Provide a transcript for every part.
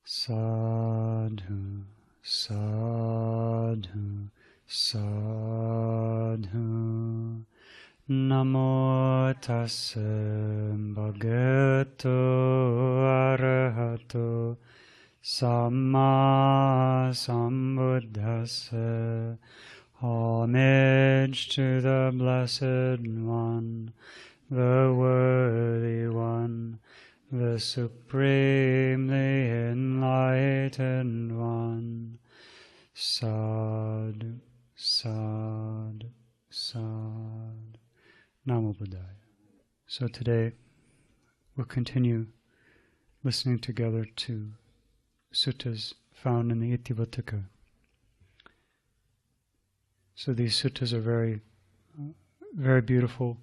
Sadhu, sadhu, sadhu. Namo tassa bhagavato arahato samma sambuddhassa. Homage to the Blessed One, the Worthy One, the Supremely Enlightened One. Sadhu, sadhu, sadhu. Namo Buddhaya. So today we'll continue listening together to suttas found in the Itivuttaka. So these suttas are very, very beautiful.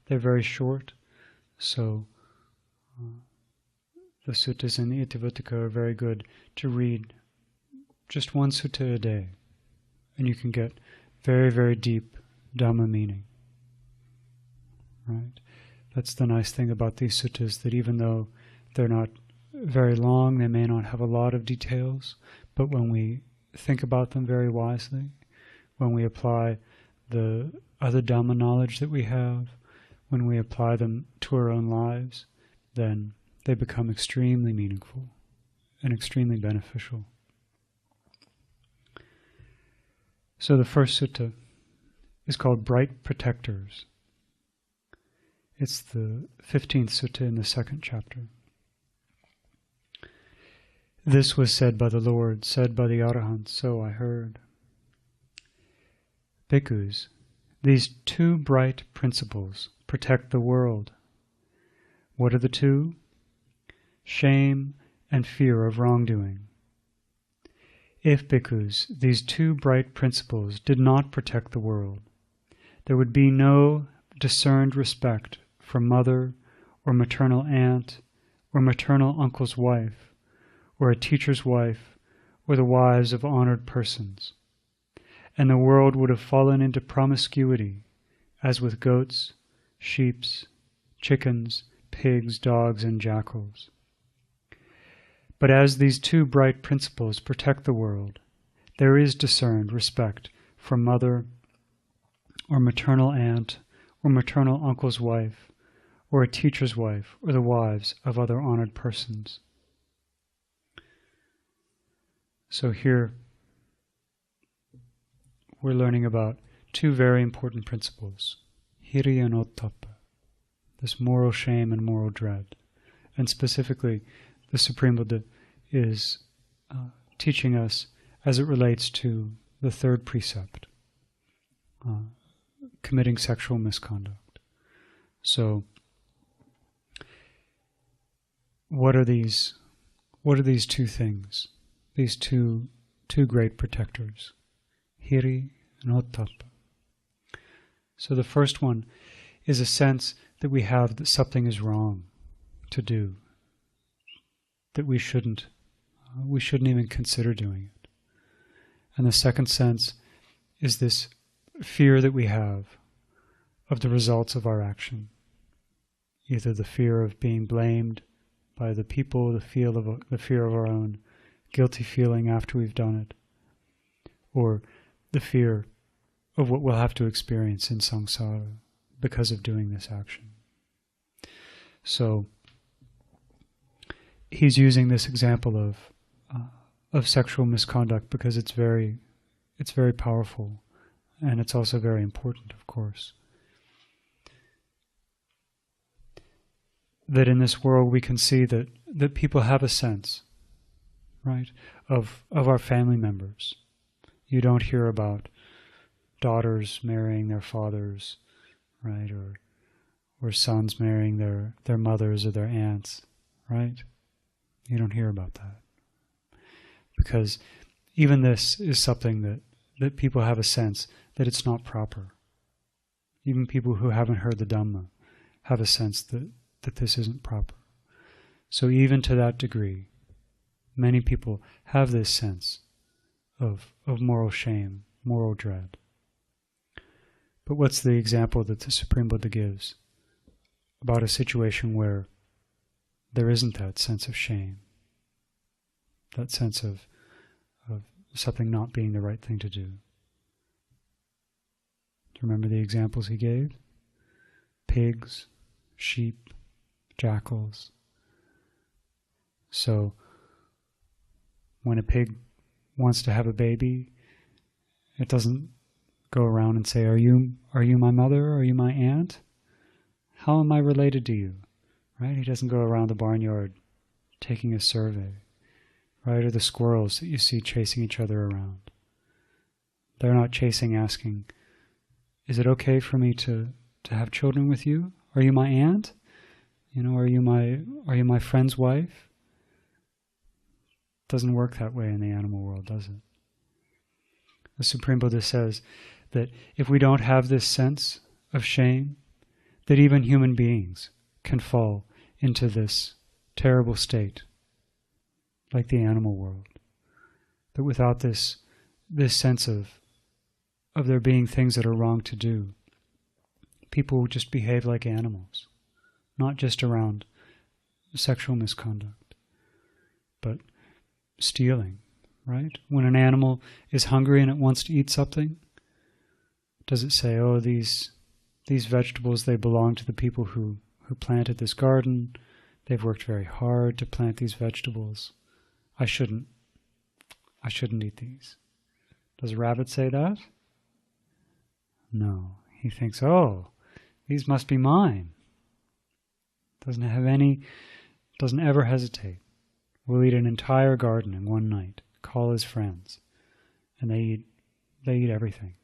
They're very short. So the suttas in the Itivuttaka are very good to read just one sutta a day. And you can get very, very deep Dhamma meaning. Right? That's the nice thing about these suttas, that even though they're not very long, they may not have a lot of details, but when we think about them very wisely, when we apply the other Dhamma knowledge that we have, when we apply them to our own lives, then they become extremely meaningful and extremely beneficial. So the first sutta is called Bright Protectors. It's the 15th sutta in the second chapter. This was said by the Lord, said by the Arahants, so I heard. Bhikkhus, these two bright principles protect the world. What are the two? Shame and fear of wrongdoing. If, bhikkhus, these two bright principles did not protect the world, there would be no discerned respect for mother or maternal aunt or maternal uncle's wife or a teacher's wife or the wives of honored persons. And the world would have fallen into promiscuity, as with goats, sheep, chickens, pigs, dogs, and jackals. But as these two bright principles protect the world, there is discerned respect for mother or maternal aunt or maternal uncle's wife or a teacher's wife or the wives of other honored persons. So here we're learning about two very important principles, hiri and ottappa, this moral shame and moral dread. And specifically, the Supreme Buddha is teaching us as it relates to the third precept, committing sexual misconduct. So, what are these two things? These two great protectors, hiri and ottappa. So the first one is a sense that we have that something is wrong to do, that we shouldn't even consider doing it. And the second sense is this fear that we have of the results of our action, either the fear of being blamed by the people, the fear of our own guilty feeling after we've done it, or the fear of what we'll have to experience in samsara because of doing this action. So he's using this example of sexual misconduct because it's very powerful, and it's also very important, of course. That in this world we can see that people have a sense, right, of our family members. You don't hear about daughters marrying their fathers, right, or sons marrying their mothers or their aunts, right? You don't hear about that. Because even this is something that people have a sense that it's not proper. Even people who haven't heard the Dhamma have a sense that this isn't proper. So even to that degree, many people have this sense of moral shame, moral dread. But what's the example that the Supreme Buddha gives about a situation where there isn't that sense of shame? that sense of something not being the right thing to do. Do you remember the examples he gave? Pigs, sheep, jackals. So when a pig wants to have a baby, it doesn't go around and say, are you my mother? Are you my aunt? How am I related to you? Right? He doesn't go around the barnyard taking a survey. Right? Or the squirrels that you see chasing each other around. They're not chasing, asking, is it okay for me to have children with you? Are you my aunt? Are you my friend's wife? Doesn't work that way in the animal world, does it? The Supreme Buddha says that if we don't have this sense of shame, that even human beings can fall into this terrible state, like the animal world. That without this sense of there being things that are wrong to do, people will just behave like animals, not just around sexual misconduct, but stealing, right? When an animal is hungry and it wants to eat something, does it say, oh, these vegetables, they belong to the people who planted this garden. They've worked very hard to plant these vegetables. I shouldn't eat these. Does a rabbit say that? No. He thinks, oh, these must be mine. Doesn't ever hesitate. Will eat an entire garden in one night, call his friends, and they eat everything.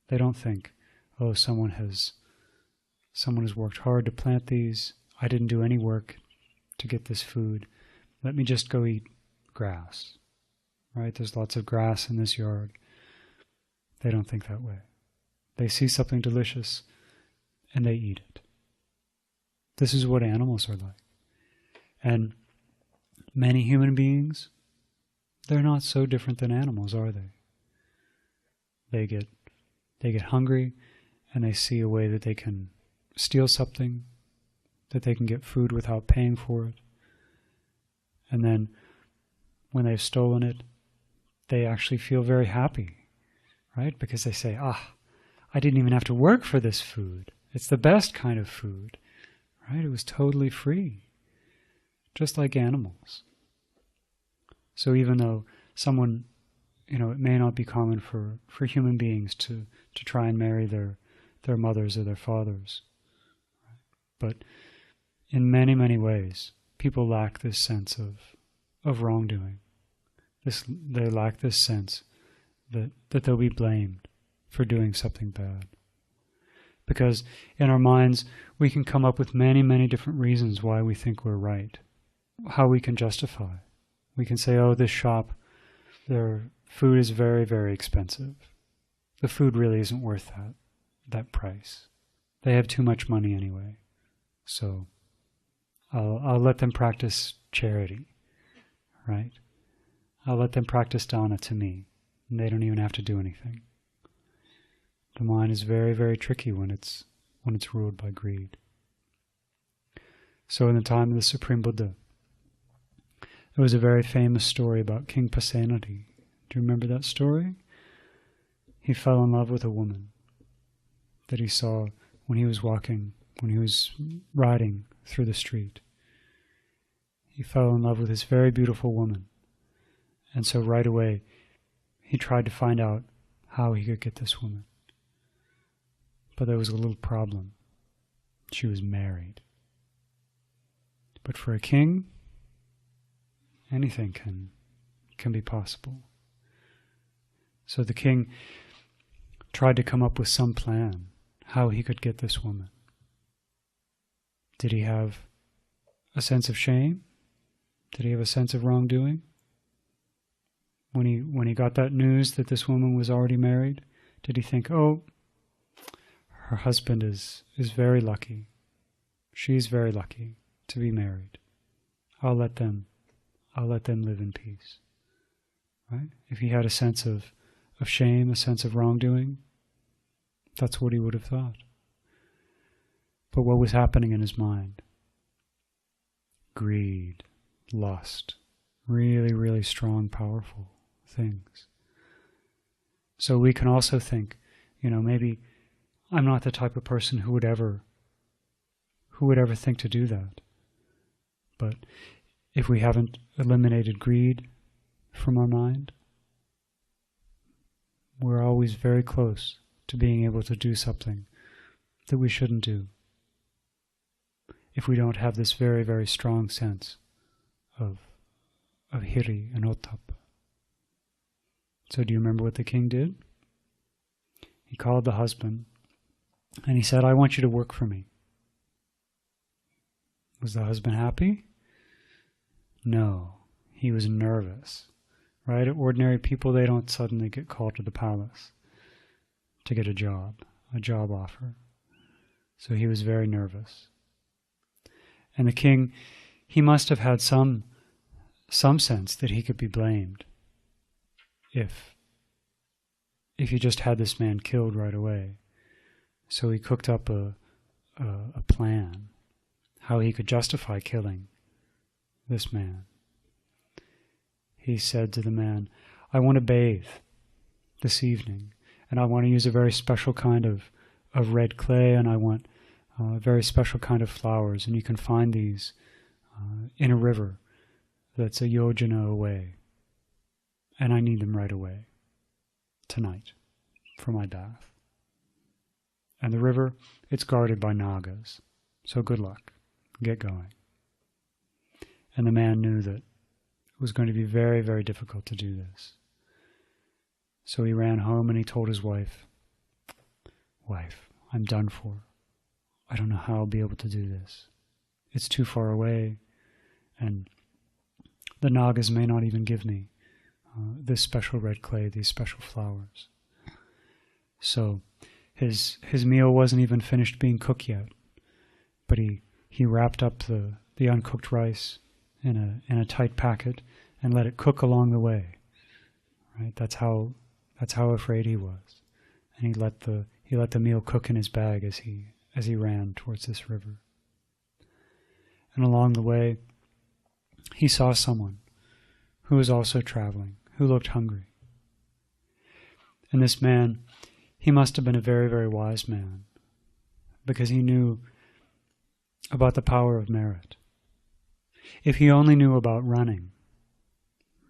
They don't think, oh, someone has worked hard to plant these. I didn't do any work to get this food. Let me just go eat grass. Right? There's lots of grass in this yard. They don't think that way. They see something delicious and they eat it. This is what animals are like. And many human beings, they're not so different than animals, are they? They get hungry and they see a way that they can steal something, that they can get food without paying for it. And then when they've stolen it, they actually feel very happy, right? Because they say, I didn't even have to work for this food. It's the best kind of food, right? It was totally free, just like animals. So even though someone, it may not be common for human beings to try and marry their mothers or their fathers, right? But in many, many ways, people lack this sense of wrongdoing. They lack this sense that they'll be blamed for doing something bad. Because in our minds, we can come up with many, many different reasons why we think we're right, how we can justify. We can say, oh, this shop, their food is very, very expensive. The food really isn't worth that price. They have too much money anyway. So I'll let them practice charity, right? I'll let them practice dana to me, and they don't even have to do anything. The mind is very, very tricky when it's ruled by greed. So in the time of the Supreme Buddha, there was a very famous story about King Pasenadi. Do you remember that story? He fell in love with a woman that he saw when he was riding through the street. He fell in love with this very beautiful woman. And so right away, he tried to find out how he could get this woman. But there was a little problem. She was married. But for a king, anything can be possible. So the king tried to come up with some plan how he could get this woman. Did he have a sense of shame? Did he have a sense of wrongdoing? When he got that news that this woman was already married, did he think, oh, her husband is very lucky. She's very lucky to be married. I'll let them live in peace. Right? If he had a sense of shame, a sense of wrongdoing, that's what he would have thought. But what was happening in his mind? Greed, lust, Really, really strong, powerful things. So we can also think, maybe I'm not the type of person who would ever think to do that. But if we haven't eliminated greed from our mind, we're always very close to being able to do something that we shouldn't do, if we don't have this very, very strong sense of hiri and ottappa. So do you remember what the king did? He called the husband and he said, I want you to work for me. Was the husband happy? No, he was nervous. Right? Ordinary people, they don't suddenly get called to the palace to get a job offer. So he was very nervous. And the king, he must have had some sense that he could be blamed if he just had this man killed right away. So he cooked up a plan how he could justify killing this man. He said to the man, I want to bathe this evening, and I want to use a very special kind of red clay, and I want a very special kind of flowers, and you can find these in a river that's a yojana away, and I need them right away, tonight, for my bath. And the river, it's guarded by nagas, so good luck, get going. And the man knew that it was going to be very, very difficult to do this. So he ran home and he told his wife, Wife, I'm done for. I don't know how I'll be able to do this. It's too far away, and the Nagas may not even give me this special red clay, these special flowers. So his meal wasn't even finished being cooked yet, but he wrapped up the uncooked rice in a tight packet and let it cook along the way. Right? That's how afraid he was, and he let the meal cook in his bag as he ran towards this river. And along the way, he saw someone who was also traveling, who looked hungry. And this man, he must have been a very, very wise man, because he knew about the power of merit. If he only knew about running,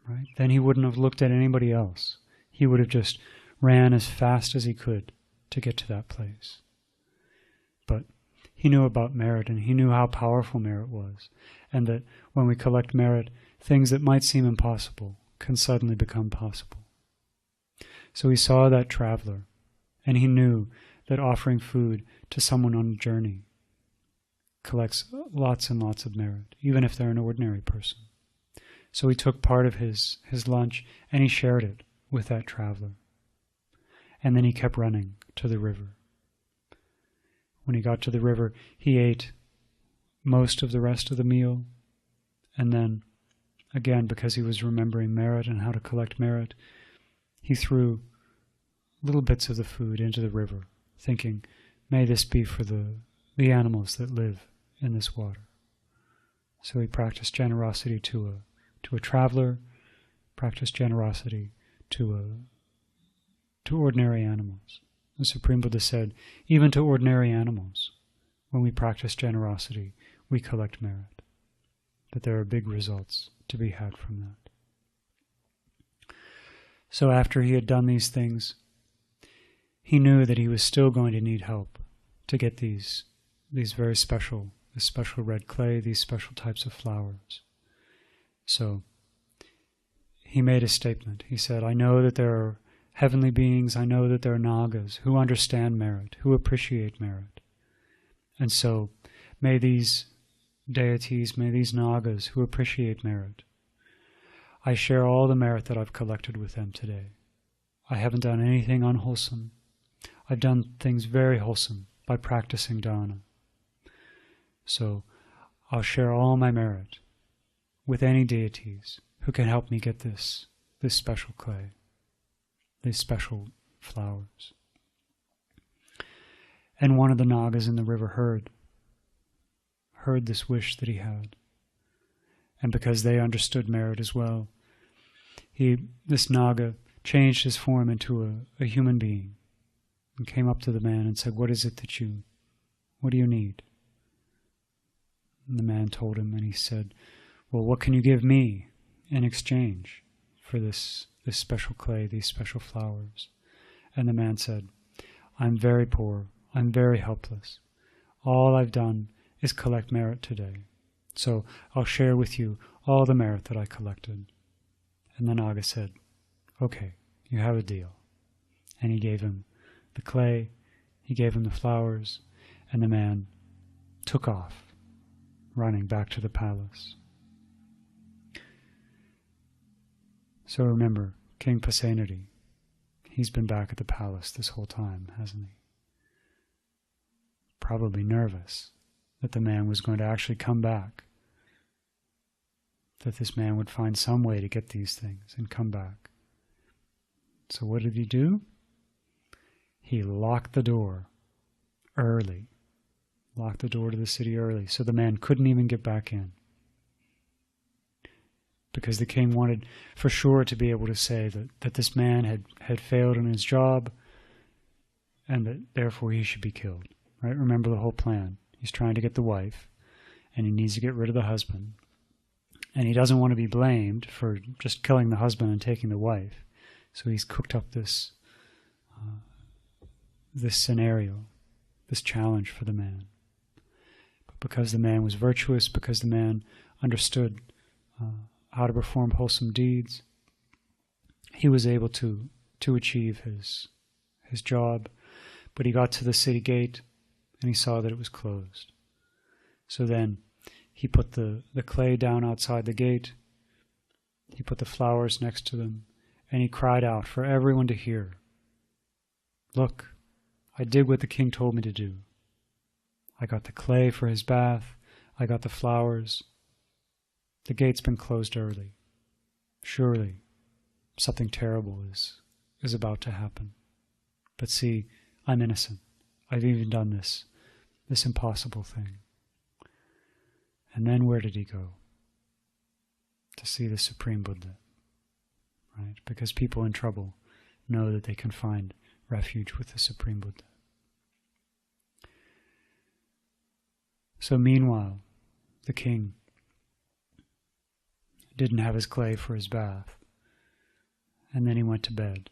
right, then he wouldn't have looked at anybody else. He would have just ran as fast as he could to get to that place. But he knew about merit, and he knew how powerful merit was, and that when we collect merit, things that might seem impossible can suddenly become possible. So he saw that traveler, and he knew that offering food to someone on a journey collects lots and lots of merit, even if they're an ordinary person. So he took part of his lunch and he shared it with that traveler. And then he kept running to the river. When he got to the river, he ate most of the rest of the meal, and then, again, because he was remembering merit and how to collect merit, he threw little bits of the food into the river, thinking, may this be for the animals that live in this water. So he practiced generosity to a traveler, practiced generosity to ordinary animals. The Supreme Buddha said, even to ordinary animals, when we practice generosity, we collect merit, that there are big results to be had from that. So after he had done these things, he knew that he was still going to need help to get these very special, this special red clay, these special types of flowers. So he made a statement. He said, I know that there are heavenly beings, I know that there are Nagas who understand merit, who appreciate merit. And so may these deities, may these Nagas who appreciate merit, I share all the merit that I've collected with them today. I haven't done anything unwholesome. I've done things very wholesome by practicing dana. So I'll share all my merit with any deities who can help me get this special clay, these special flowers. And one of the Nagas in the river heard this wish that he had. And because they understood merit as well, this Naga changed his form into a human being and came up to the man and said, what do you need? And the man told him, and he said, well, what can you give me in exchange for this special clay, these special flowers? And the man said, I'm very poor, I'm very helpless. All I've done is collect merit today. So I'll share with you all the merit that I collected. And the Naga said, okay, you have a deal. And he gave him the clay, he gave him the flowers, and the man took off, running back to the palace. So remember, King Pasenadi, he's been back at the palace this whole time, hasn't he? Probably nervous that the man was going to actually come back, that this man would find some way to get these things and come back. So what did he do? He locked the door early, locked the door to the city early, so the man couldn't even get back in. Because the king wanted for sure to be able to say that this man had failed in his job and that therefore he should be killed. Right? Remember the whole plan. He's trying to get the wife and he needs to get rid of the husband. And he doesn't want to be blamed for just killing the husband and taking the wife. So he's cooked up this scenario, this challenge for the man. But because the man was virtuous, because the man understood how to perform wholesome deeds, he was able to achieve his job. But he got to the city gate and he saw that it was closed. So then he put the clay down outside the gate, he put the flowers next to them, and he cried out for everyone to hear, look, I did what the king told me to do. I got the clay for his bath, I got the flowers. The gate's been closed early. Surely something terrible is about to happen. But see, I'm innocent. I've even done this impossible thing. And then where did he go? To see the Supreme Buddha. Right? Because people in trouble know that they can find refuge with the Supreme Buddha. So meanwhile, the king didn't have his clay for his bath, and then he went to bed.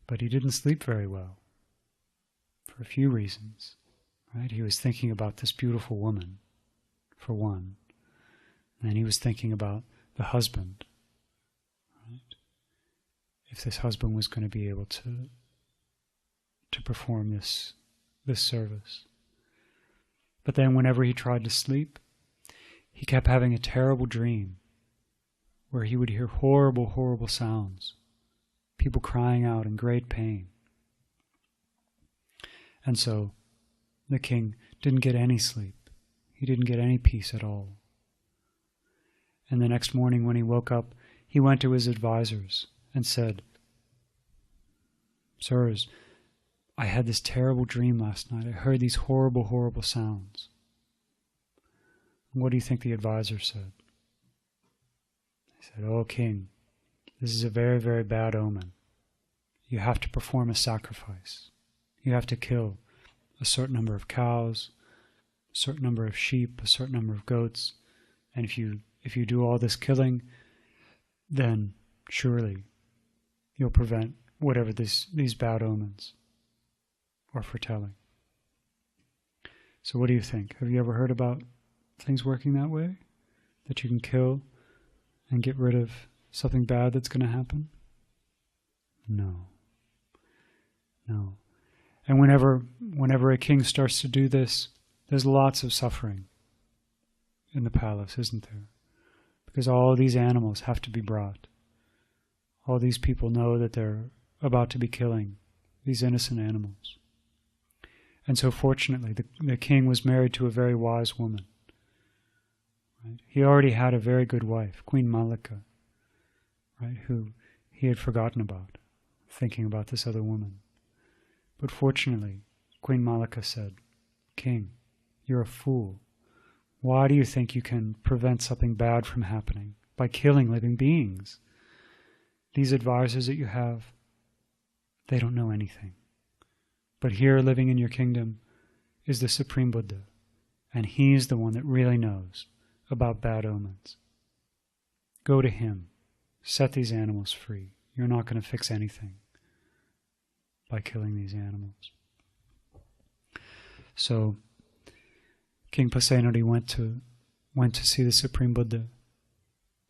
But he didn't sleep very well, for a few reasons. Right? He was thinking about this beautiful woman, for one, and he was thinking about the husband. Right? If this husband was going to be able to perform this service. But then whenever he tried to sleep, he kept having a terrible dream where he would hear horrible, horrible sounds, people crying out in great pain. And so the king didn't get any sleep. He didn't get any peace at all. And the next morning when he woke up, he went to his advisors and said, Sirs, I had this terrible dream last night. I heard these horrible, horrible sounds. And what do you think the advisor said? He said, "Oh, king, this is a very, very bad omen. You have to perform a sacrifice. You have to kill a certain number of cows, a certain number of sheep, a certain number of goats. And if you do all this killing, then surely you'll prevent whatever these bad omens are foretelling." So what do you think? Have you ever heard about things working that way? That you can kill and get rid of something bad that's going to happen? No. No. And whenever a king starts to do this, there's lots of suffering in the palace, isn't there? Because all these animals have to be brought. All these people know that they're about to be killing these innocent animals. And so fortunately, the king was married to a very wise woman. Right? He already had a very good wife, Queen Malika, right, who he had forgotten about, thinking about this other woman. But fortunately, Queen Malika said, "King, you're a fool. Why do you think you can prevent something bad from happening? By killing living beings. These advisors that you have, they don't know anything. But here, living in your kingdom, is the Supreme Buddha, and he's the one that really knows about bad omens. Go to him. Set these animals free. You're not going to fix anything by killing these animals. So King Pasenadi went to see the Supreme Buddha.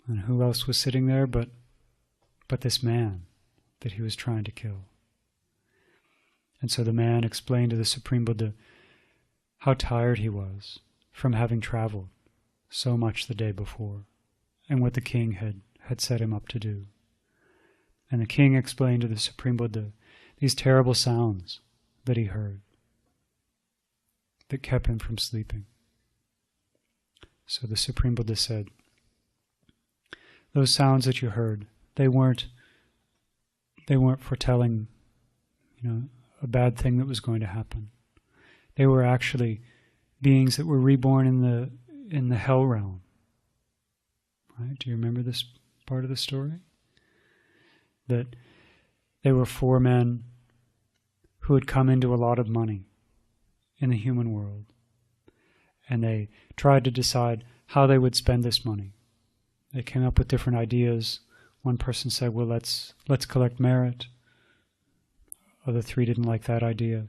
And who else was sitting there but this man that he was trying to kill? And so the man explained to the Supreme Buddha how tired he was from having traveled so much the day before, and what the king had set him up to do. And the king explained to the Supreme Buddha these terrible sounds that he heard that kept him from sleeping. So the Supreme Buddha said, those sounds that you heard, they weren't foretelling, a bad thing that was going to happen. They were actually beings that were reborn in the hell realm. Right? Do you remember this part of the story? That they were 4 men who had come into a lot of money in the human world, and they tried to decide how they would spend this money. They came up with different ideas. One person said, well, let's collect merit. Other 3 didn't like that idea.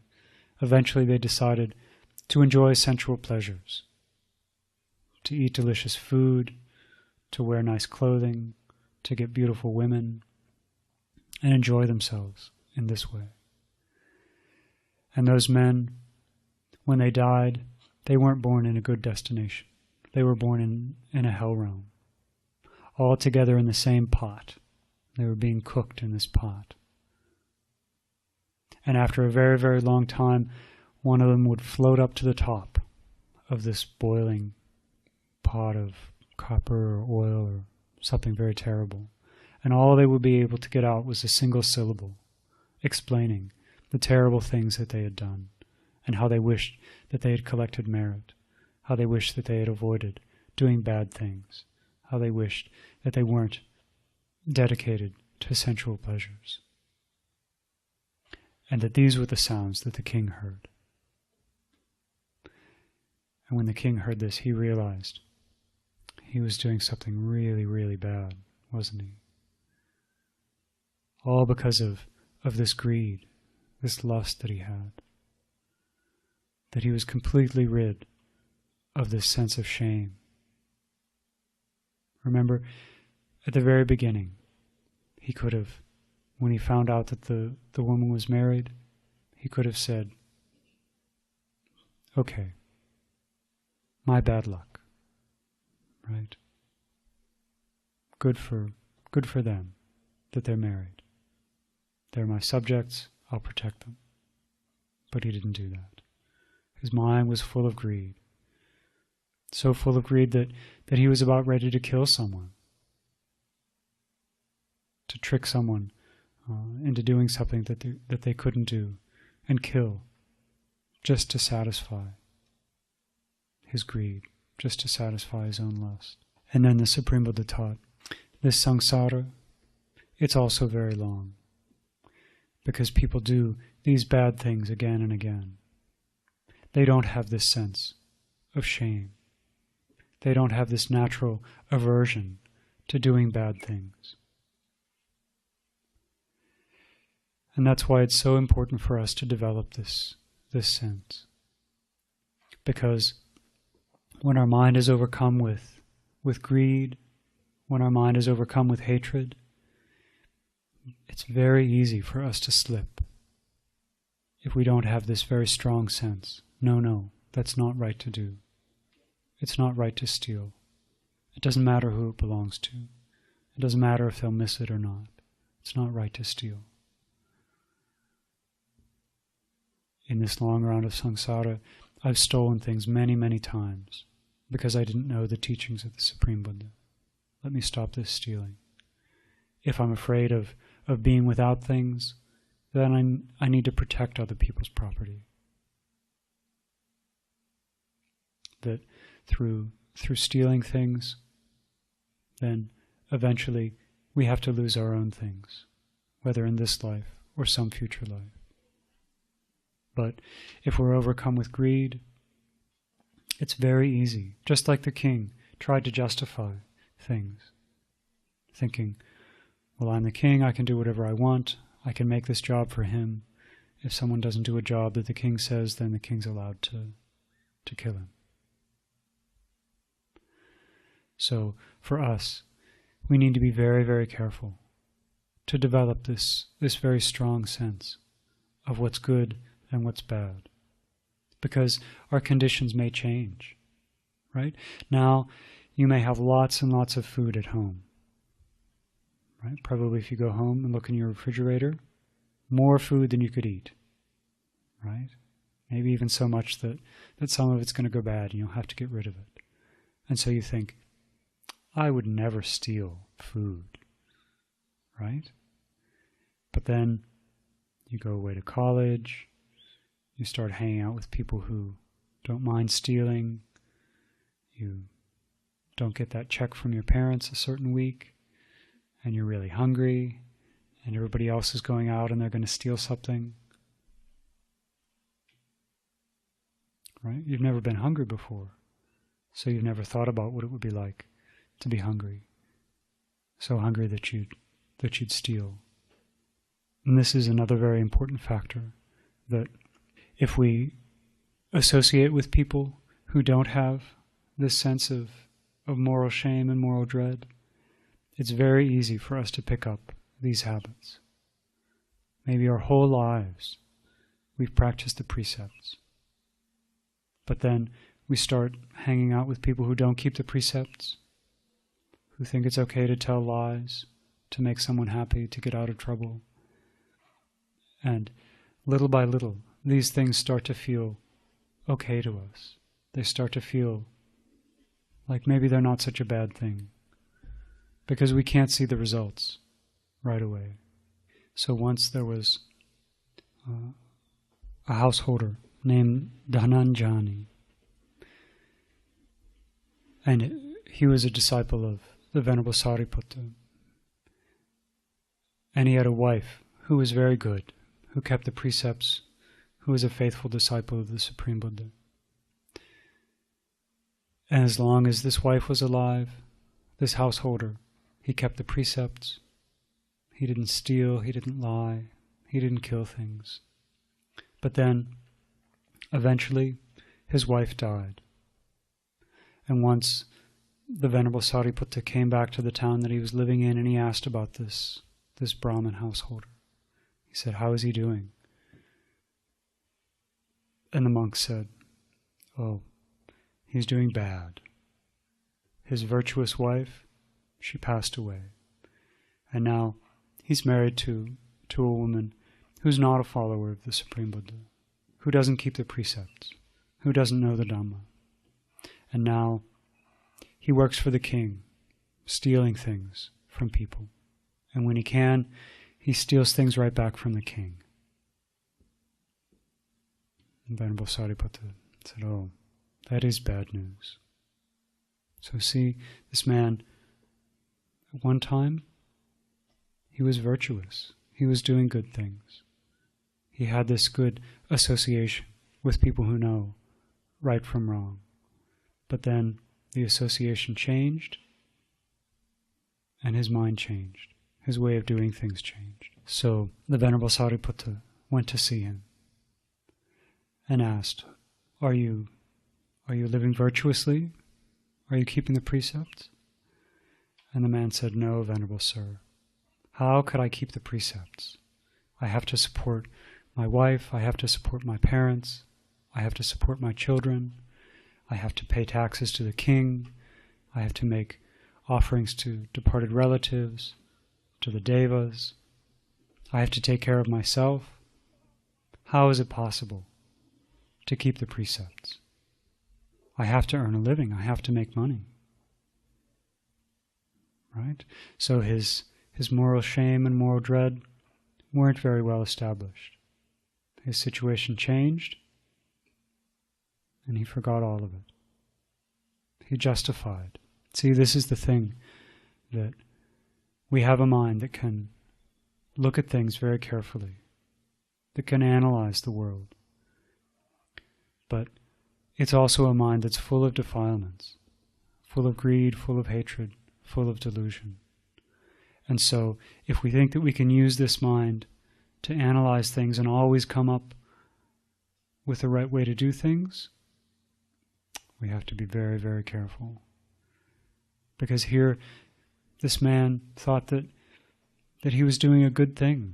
Eventually they decided to enjoy sensual pleasures, to eat delicious food, to wear nice clothing, to get beautiful women, and enjoy themselves in this way. And those men, when they died, they weren't born in a good destination. They were born in a hell realm, all together in the same pot. They were being cooked in this pot. And after a very, very long time, one of them would float up to the top of this boiling pot of copper or oil or something very terrible. And all they would be able to get out was a single syllable, explaining the terrible things that they had done, and how they wished that they had collected merit, how they wished that they had avoided doing bad things, how they wished that they weren't dedicated to sensual pleasures. And that these were the sounds that the king heard. And when the king heard this, he realized he was doing something really, really bad, wasn't he? All because of this greed, this lust that he had. That he was completely rid of this sense of shame. Remember, at the very beginning, he could have, when he found out that the woman was married, he could have said, okay, my bad luck, right? Good for them that they're married. They're my subjects, I'll protect them. But he didn't do that. His mind was full of greed. So full of greed that he was about ready to kill someone. To trick someone into doing something that they couldn't do, and kill, just to satisfy his greed, just to satisfy his own lust. And then the Supreme Buddha taught, this samsara, it's also very long, because people do these bad things again and again. They don't have this sense of shame. They don't have this natural aversion to doing bad things. And that's why it's so important for us to develop this sense. Because when our mind is overcome with greed, when our mind is overcome with hatred, it's very easy for us to slip if we don't have this very strong sense. No, that's not right to do. It's not right to steal. It doesn't matter who it belongs to. It doesn't matter if they'll miss it or not. It's not right to steal. In this long round of samsara, I've stolen things many, many times because I didn't know the teachings of the Supreme Buddha. Let me stop this stealing. If I'm afraid of being without things, then I need to protect other people's property. That through stealing things, then eventually we have to lose our own things, whether in this life or some future life. But if we're overcome with greed, it's very easy, just like the king tried to justify things, thinking, well, I'm the king, I can do whatever I want, I can make this job for him. If someone doesn't do a job that the king says, then the king's allowed to kill him. So for us, we need to be very, very careful to develop this very strong sense of what's good and what's bad, because our conditions may change, right? Now, you may have lots and lots of food at home, right? Probably if you go home and look in your refrigerator, more food than you could eat, right? Maybe even so much that some of it's going to go bad and you'll have to get rid of it. And so you think, I would never steal food, right? But then you go away to college, you start hanging out with people who don't mind stealing, you don't get that check from your parents a certain week, and you're really hungry, and everybody else is going out and they're going to steal something, right? You've never been hungry before, so you've never thought about what it would be like to be hungry, so hungry that you'd steal. And this is another very important factor, that if we associate with people who don't have this sense of moral shame and moral dread, it's very easy for us to pick up these habits. Maybe our whole lives we've practiced the precepts, but then we start hanging out with people who don't keep the precepts, who think it's okay to tell lies, to make someone happy, to get out of trouble. And little by little, these things start to feel okay to us. They start to feel like maybe they're not such a bad thing, because we can't see the results right away. So once there was a householder named Dhananjani, and he was a disciple of the Venerable Sariputta. And he had a wife who was very good, who kept the precepts, who was a faithful disciple of the Supreme Buddha. And as long as this wife was alive, this householder, he kept the precepts. He didn't steal, he didn't lie, he didn't kill things. But then, eventually, his wife died. And once the Venerable Sariputta came back to the town that he was living in, and he asked about this Brahmin householder. He said, how is he doing? And the monk said, oh, he's doing bad. His virtuous wife, she passed away. And now he's married to a woman who's not a follower of the Supreme Buddha, who doesn't keep the precepts, who doesn't know the Dhamma. And now he works for the king, stealing things from people. And when he can, he steals things right back from the king. And Venerable Sariputta said, oh, that is bad news. So see, this man, at one time, he was virtuous. He was doing good things. He had this good association with people who know right from wrong. But then the association changed, and his mind changed. His way of doing things changed. So the Venerable Sariputta went to see him and asked, Are you living virtuously? Are you keeping the precepts? And the man said, no, Venerable Sir. How could I keep the precepts? I have to support my wife, I have to support my parents, I have to support my children, I have to pay taxes to the king, I have to make offerings to departed relatives, to the devas, I have to take care of myself. How is it possible to keep the precepts? I have to earn a living, I have to make money. Right? So his moral shame and moral dread weren't very well established. His situation changed, and he forgot all of it. He justified. See, this is the thing, that we have a mind that can look at things very carefully, that can analyze the world. But it's also a mind that's full of defilements, full of greed, full of hatred, full of delusion. And so, if we think that we can use this mind to analyze things and always come up with the right way to do things, we have to be very, very careful. Because here, this man thought that he was doing a good thing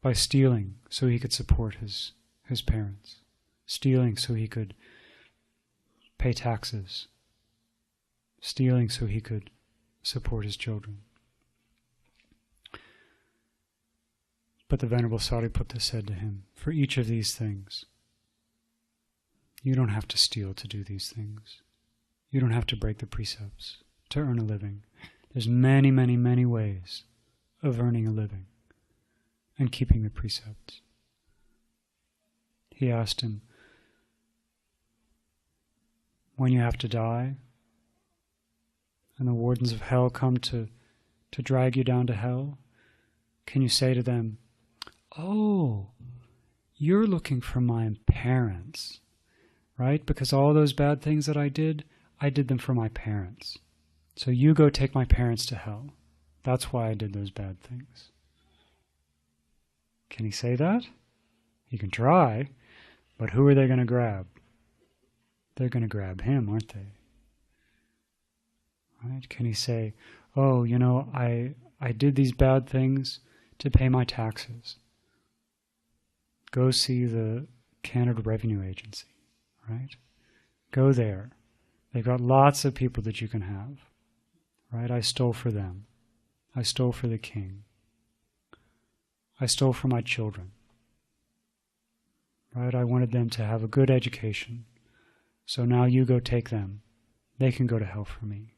by stealing so he could support his parents, stealing so he could pay taxes, stealing so he could support his children. But the Venerable Sariputta said to him, for each of these things, you don't have to steal to do these things. You don't have to break the precepts to earn a living. There's many, many, many ways of earning a living and keeping the precepts. He asked him, when you have to die and the wardens of hell come to drag you down to hell, can you say to them, oh, you're looking for my parents, right? Because all those bad things that I did them for my parents. So you go take my parents to hell. That's why I did those bad things. Can he say that? He can try, but who are they going to grab? They're going to grab him, aren't they? Right? Can he say, oh, I did these bad things to pay my taxes. Go see the Canada Revenue Agency, right? Go there. They've got lots of people that you can have, right? I stole for them. I stole for the king. I stole for my children, right? I wanted them to have a good education. So now you go take them. They can go to hell for me,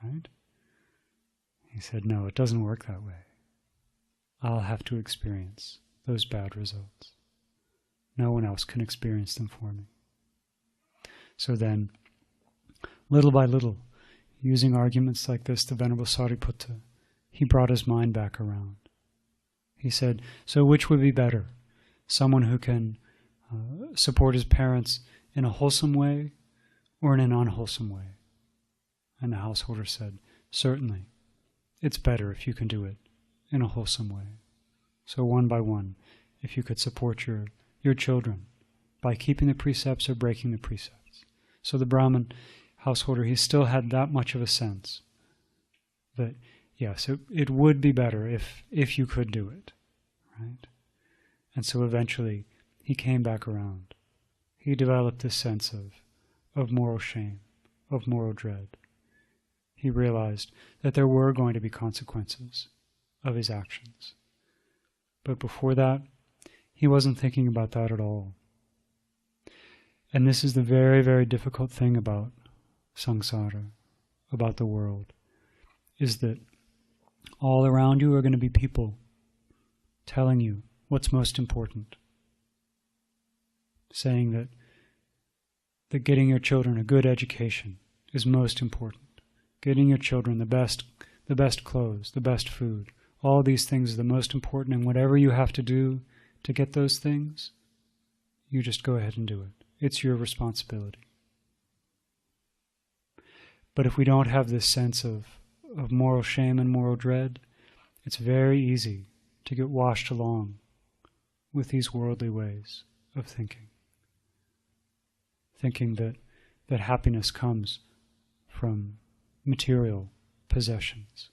right? He said, no, it doesn't work that way. I'll have to experience those bad results. No one else can experience them for me. So then, little by little, using arguments like this, the Venerable Sariputta, he brought his mind back around. He said, so which would be better? Someone who can support his parents in a wholesome way or in an unwholesome way? And the householder said, certainly, it's better if you can do it in a wholesome way. So one by one, if you could support your children by keeping the precepts or breaking the precepts. So the Brahmin householder, he still had that much of a sense that, yes, it would be better if you could do it, right? And so eventually he came back around. He developed this sense of moral shame, of moral dread. He realized that there were going to be consequences of his actions. But before that, he wasn't thinking about that at all. And this is the very, very difficult thing about samsara, about the world, is that all around you are going to be people telling you what's most important, saying that getting your children a good education is most important, getting your children the best clothes, the best food, all these things are the most important, and whatever you have to do to get those things, you just go ahead and do it. It's your responsibility. But if we don't have this sense of moral shame and moral dread, it's very easy to get washed along with these worldly ways of thinking. Thinking that happiness comes from material possessions,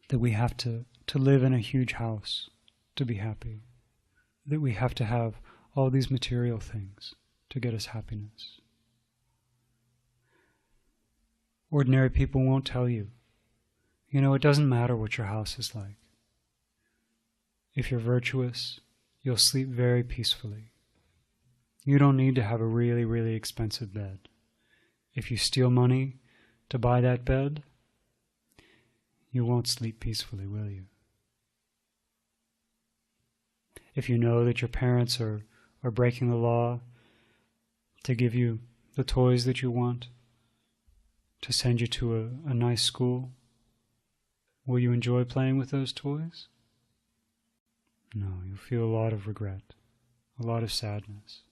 that we have to live in a huge house to be happy, that we have to have all these material things to get us happiness. Ordinary people won't tell you, it doesn't matter what your house is like. If you're virtuous, you'll sleep very peacefully. You don't need to have a really, really expensive bed. If you steal money to buy that bed, you won't sleep peacefully, will you? If you know that your parents are breaking the law to give you the toys that you want, to send you to a nice school? Will you enjoy playing with those toys? No, you'll feel a lot of regret, a lot of sadness.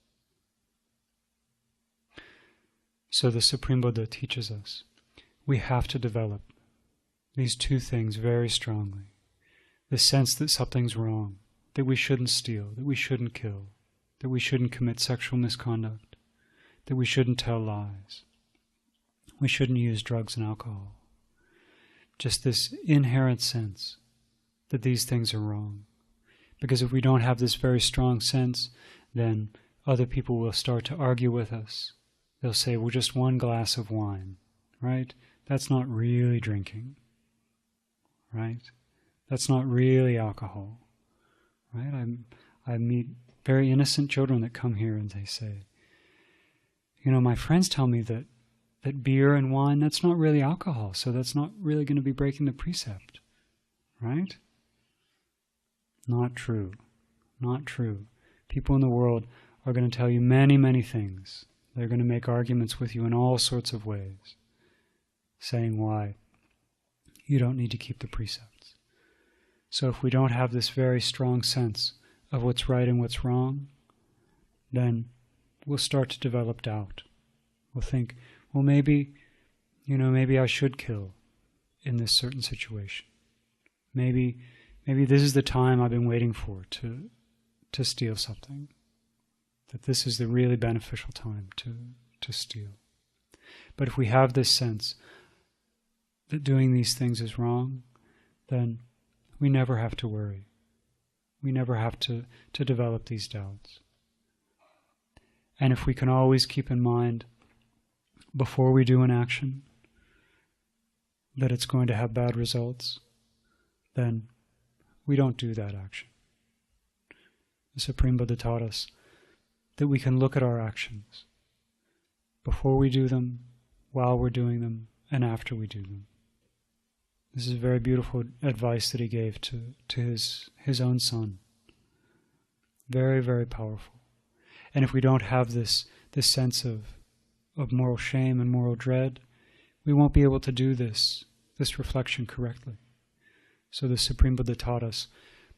So the Supreme Buddha teaches us we have to develop these two things very strongly. The sense that something's wrong, that we shouldn't steal, that we shouldn't kill, that we shouldn't commit sexual misconduct, that we shouldn't tell lies, we shouldn't use drugs and alcohol. Just this inherent sense that these things are wrong. Because if we don't have this very strong sense, then other people will start to argue with us. They'll say, well, just one glass of wine, right? That's not really drinking, right? That's not really alcohol, right? I meet very innocent children that come here and they say, my friends tell me that beer and wine, that's not really alcohol, so that's not really going to be breaking the precept, right? Not true. Not true. People in the world are going to tell you many, many things. They're going to make arguments with you in all sorts of ways, saying why you don't need to keep the precepts. So if we don't have this very strong sense of what's right and what's wrong, then we'll start to develop doubt. We'll think, well, maybe I should kill in this certain situation. Maybe this is the time I've been waiting for to steal something. That this is the really beneficial time to steal. But if we have this sense that doing these things is wrong, then we never have to worry. We never have to develop these doubts. And if we can always keep in mind, before we do an action, that it's going to have bad results, then we don't do that action. The Supreme Buddha taught us that we can look at our actions before we do them, while we're doing them, and after we do them. This is very beautiful advice that he gave to his own son. Very, very powerful. And if we don't have this sense of moral shame and moral dread, we won't be able to do this reflection correctly. So the Supreme Buddha taught us,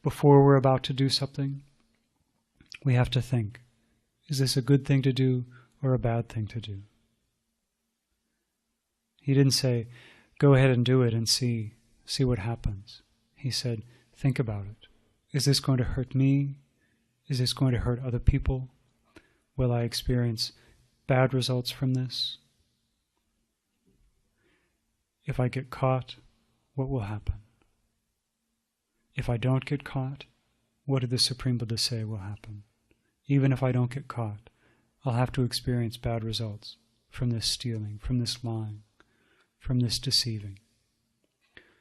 before we're about to do something, we have to think, is this a good thing to do or a bad thing to do? He didn't say, go ahead and do it and see what happens. He said, think about it. Is this going to hurt me? Is this going to hurt other people? Will I experience bad results from this? If I get caught, what will happen? If I don't get caught, what did the Supreme Buddha say will happen? Even if I don't get caught, I'll have to experience bad results from this stealing, from this lying, from this deceiving.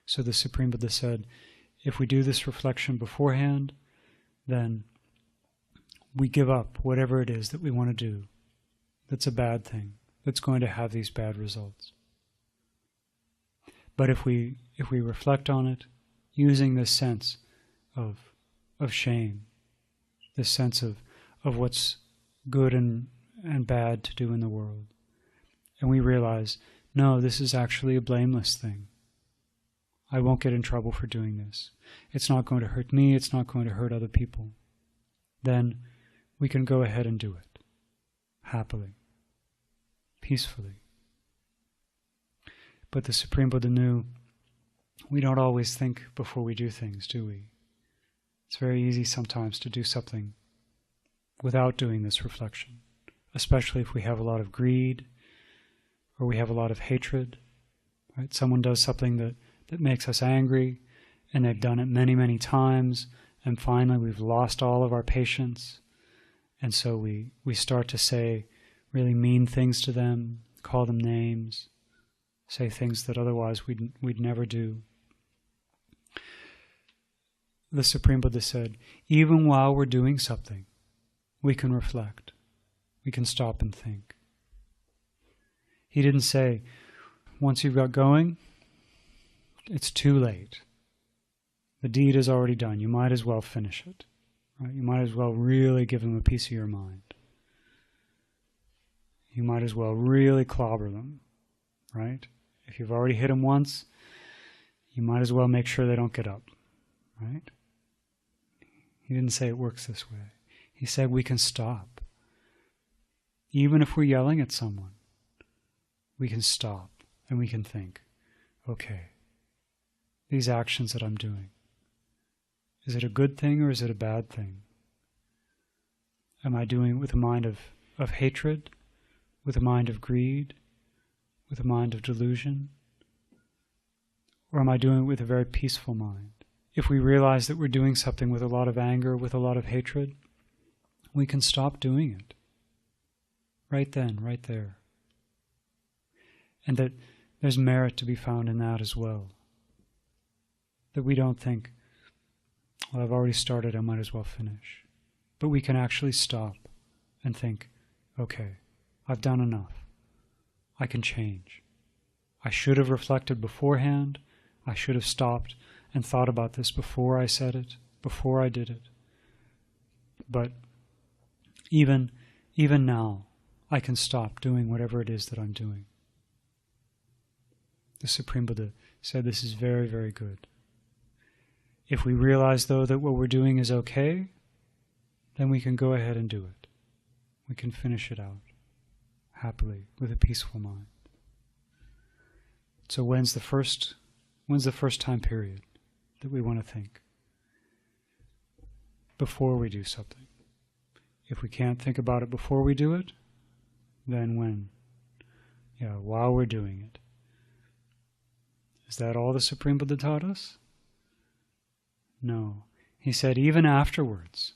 So the Supreme Buddha said, if we do this reflection beforehand, then we give up whatever it is that we want to do that's a bad thing, that's going to have these bad results. But if we reflect on it, using this sense of shame, this sense of what's good and bad to do in the world, and we realize, no, this is actually a blameless thing. I won't get in trouble for doing this. It's not going to hurt me, it's not going to hurt other people. Then we can go ahead and do it, happily, peacefully. But the Supreme Buddha knew we don't always think before we do things, do we? It's very easy sometimes to do something without doing this reflection, especially if we have a lot of greed or we have a lot of hatred. Right? Someone does something that makes us angry, and they've done it many, many times, and finally we've lost all of our patience, and so we start to say really mean things to them, call them names, say things that otherwise we'd never do. The Supreme Buddha said, even while we're doing something, we can reflect. We can stop and think. He didn't say, once you've got going, it's too late. The deed is already done. You might as well finish it. Right? You might as well really give them a piece of your mind. You might as well really clobber them. Right? If you've already hit them once, you might as well make sure they don't get up, right? He didn't say it works this way. He said we can stop. Even if we're yelling at someone, we can stop and we can think, okay, these actions that I'm doing, is it a good thing or is it a bad thing? Am I doing it with a mind of hatred, with a mind of greed, with a mind of delusion? Or am I doing it with a very peaceful mind? If we realize that we're doing something with a lot of anger, with a lot of hatred, we can stop doing it. Right then, right there. And that there's merit to be found in that as well. That we don't think, well, I've already started, I might as well finish. But we can actually stop and think, okay, I've done enough. I can change. I should have reflected beforehand. I should have stopped and thought about this before I said it, before I did it. But even now, I can stop doing whatever it is that I'm doing. The Supreme Buddha said this is very, very good. If we realize, though, that what we're doing is okay, then we can go ahead and do it. We can finish it out happily with a peaceful mind. So when's the first time period that we want to think? Before we do something. If we can't think about it before we do it, then when? Yeah, while we're doing it. Is that all the Supreme Buddha taught us? No. He said even afterwards,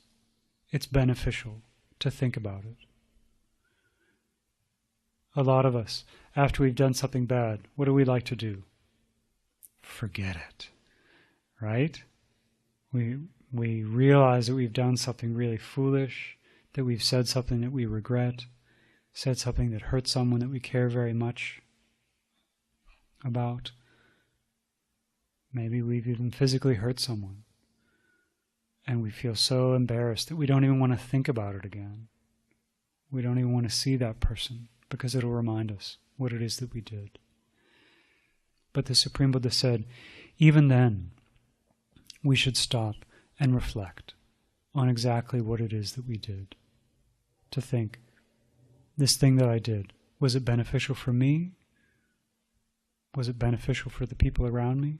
it's beneficial to think about it. A lot of us, after we've done something bad, what do we like to do? Forget it. Right? We realize that we've done something really foolish, that we've said something that we regret, said something that hurt someone that we care very much about. Maybe we've even physically hurt someone. And we feel so embarrassed that we don't even want to think about it again. We don't even want to see that person because it'll remind us what it is that we did. But the Supreme Buddha said, even then, we should stop and reflect on exactly what it is that we did. To think, this thing that I did, was it beneficial for me? Was it beneficial for the people around me?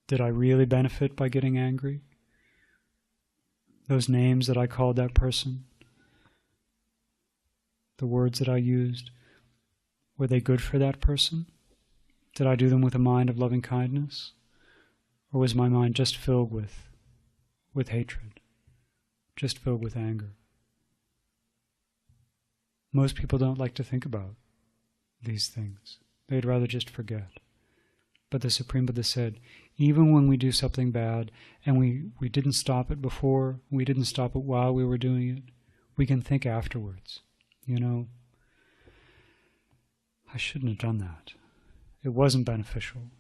Did I really benefit by getting angry? Those names that I called that person, the words that I used, were they good for that person? Did I do them with a mind of loving kindness? Or was my mind just filled with hatred, just filled with anger? Most people don't like to think about these things. They'd rather just forget. But the Supreme Buddha said, even when we do something bad, and we didn't stop it before, we didn't stop it while we were doing it, we can think afterwards. I shouldn't have done that. It wasn't beneficial.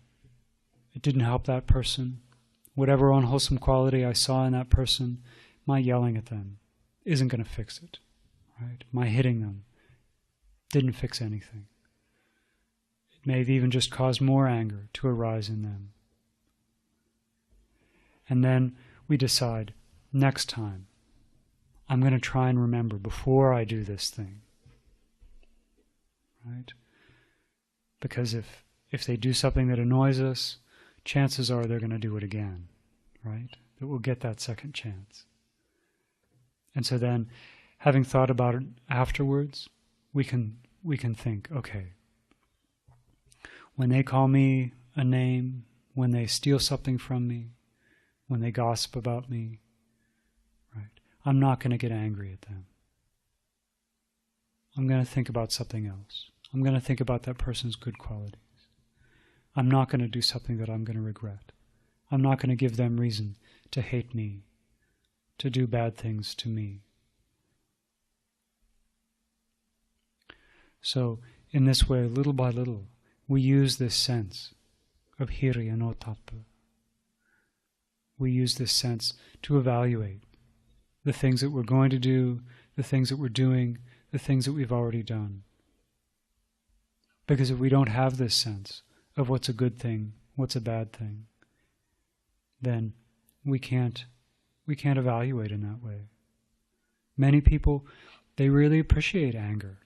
It didn't help that person. Whatever unwholesome quality I saw in that person, my yelling at them isn't going to fix it. Right? My hitting them didn't fix anything. It may have even just caused more anger to arise in them. And then we decide, next time, I'm going to try and remember before I do this thing. Right? Because if they do something that annoys us, chances are they're going to do it again. Right? That we'll get that second chance. And so then, having thought about it afterwards, we can think, okay, when they call me a name, when they steal something from me, when they gossip about me, right, I'm not going to get angry at them. I'm going to think about something else. I'm going to think about that person's good qualities. I'm not going to do something that I'm going to regret. I'm not going to give them reason to hate me, to do bad things to me. So, in this way, little by little, we use this sense of hiri and ottappa. We use this sense to evaluate the things that we're going to do, the things that we're doing, the things that we've already done. Because if we don't have this sense of what's a good thing, what's a bad thing, then we can't evaluate in that way. Many people, they really appreciate anger.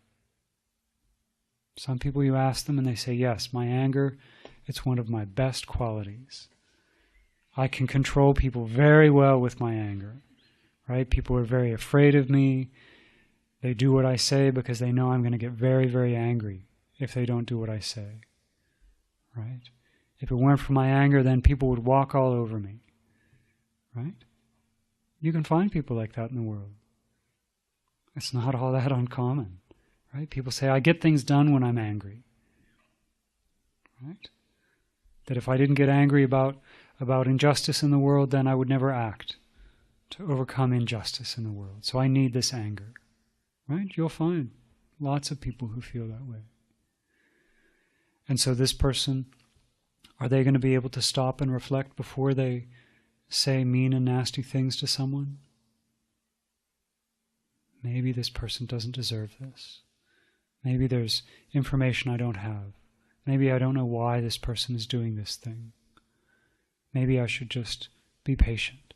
Some people, you ask them and they say, yes, my anger, it's one of my best qualities. I can control people very well with my anger, right? People are very afraid of me. They do what I say because they know I'm going to get very, very angry if they don't do what I say, right? If it weren't for my anger, then people would walk all over me, right? You can find people like that in the world. It's not all that uncommon, right? People say, I get things done when I'm angry, right? That if I didn't get angry about injustice in the world, then I would never act to overcome injustice in the world. So I need this anger, right? You'll find lots of people who feel that way. And so this person, are they going to be able to stop and reflect before they say mean and nasty things to someone? Maybe this person doesn't deserve this. Maybe there's information I don't have. Maybe I don't know why this person is doing this thing. Maybe I should just be patient.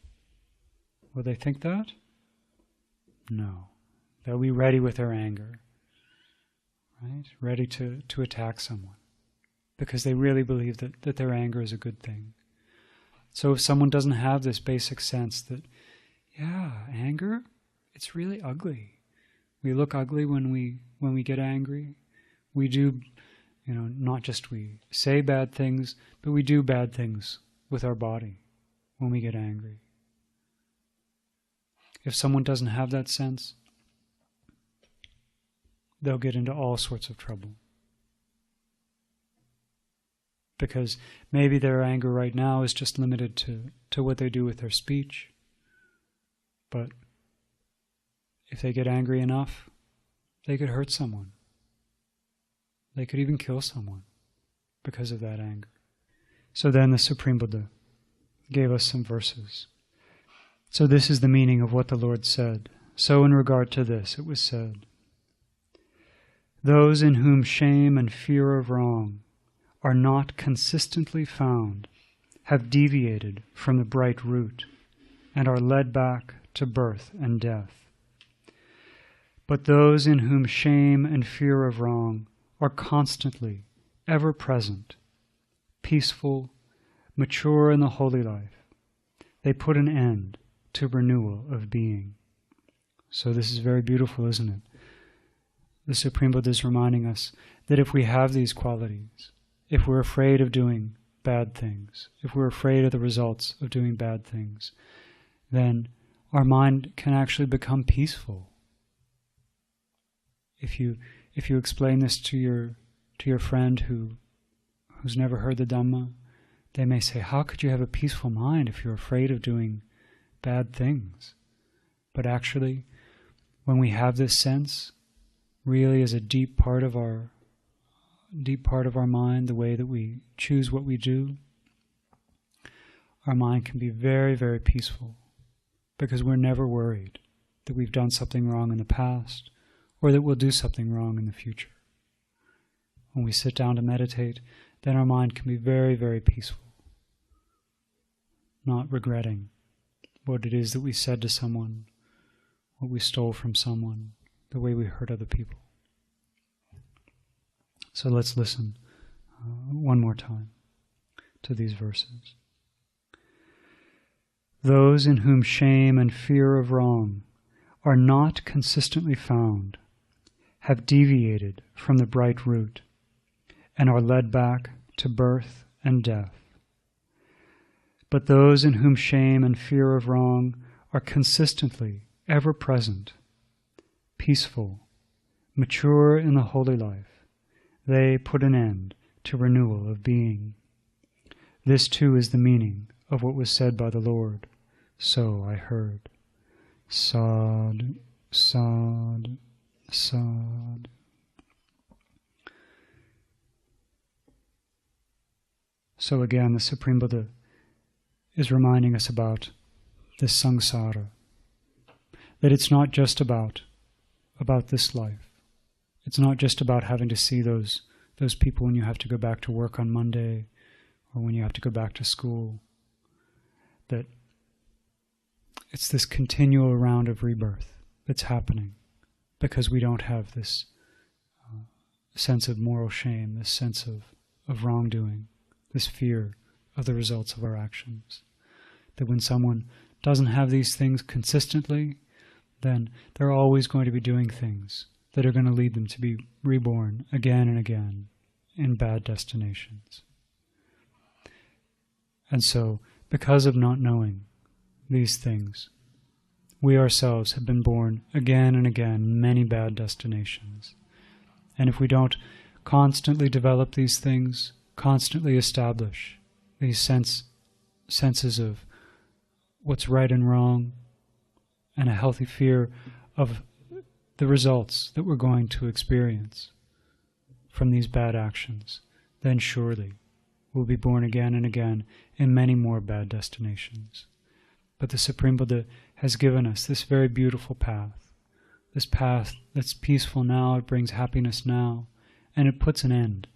Will they think that? No. They'll be ready with their anger, right? Ready to attack someone because they really believe that their anger is a good thing. So if someone doesn't have this basic sense that, yeah, anger, it's really ugly. We look ugly when we get angry. We do, not just we say bad things, but we do bad things with our body when we get angry. If someone doesn't have that sense, they'll get into all sorts of trouble. Because maybe their anger right now is just limited to what they do with their speech. But if they get angry enough, they could hurt someone. They could even kill someone because of that anger. So then the Supreme Buddha gave us some verses. So this is the meaning of what the Lord said. So in regard to this, it was said, those in whom shame and fear of wrong are not consistently found, have deviated from the bright root, and are led back to birth and death. But those in whom shame and fear of wrong are constantly, ever present, peaceful, mature in the holy life, they put an end to renewal of being. So this is very beautiful, isn't it? The Supreme Buddha is reminding us that if we have these qualities, if we're afraid of doing bad things, if we're afraid of the results of doing bad things, then our mind can actually become peaceful. If you explain this to your friend who's never heard the Dhamma, they may say, how could you have a peaceful mind if you're afraid of doing bad things? But actually, when we have this sense, really as a deep part of our mind, the way that we choose what we do, our mind can be very, very peaceful because we're never worried that we've done something wrong in the past or that we'll do something wrong in the future. When we sit down to meditate, then our mind can be very, very peaceful, not regretting what it is that we said to someone, what we stole from someone, the way we hurt other people. So let's listen one more time to these verses. Those in whom shame and fear of wrong are not consistently found, have deviated from the bright root, and are led back to birth and death. But those in whom shame and fear of wrong are consistently ever present, peaceful, mature in the holy life, they put an end to renewal of being. This too is the meaning of what was said by the Lord. So I heard. Sad, sad, sad. So again, the Supreme Buddha is reminding us about this samsara, that it's not just about this life. It's not just about having to see those those people when you have to go back to work on Monday or when you have to go back to school, that it's this continual round of rebirth that's happening because we don't have this sense of moral shame, this sense of wrongdoing, this fear of the results of our actions. That when someone doesn't have these things consistently, then they're always going to be doing things that are going to lead them to be reborn again and again in bad destinations. And so, because of not knowing these things, we ourselves have been born again and again in many bad destinations. And if we don't constantly develop these things, constantly establish these senses of what's right and wrong, and a healthy fear of the results that we're going to experience from these bad actions, then surely we'll be born again and again in many more bad destinations. But the Supreme Buddha has given us this very beautiful path, this path that's peaceful now, it brings happiness now, and it puts an end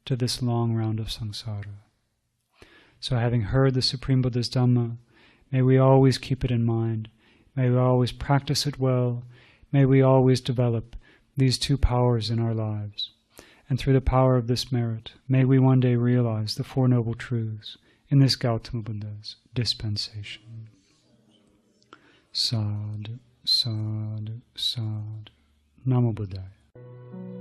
to this long round of samsara. So having heard the Supreme Buddha's Dhamma, may we always keep it in mind. May we always practice it well. May we always develop these two powers in our lives. And through the power of this merit, may we one day realize the Four Noble Truths in this Gautama Buddha's dispensation. Sadhu, sadhu, sadhu. Namo Buddhaya.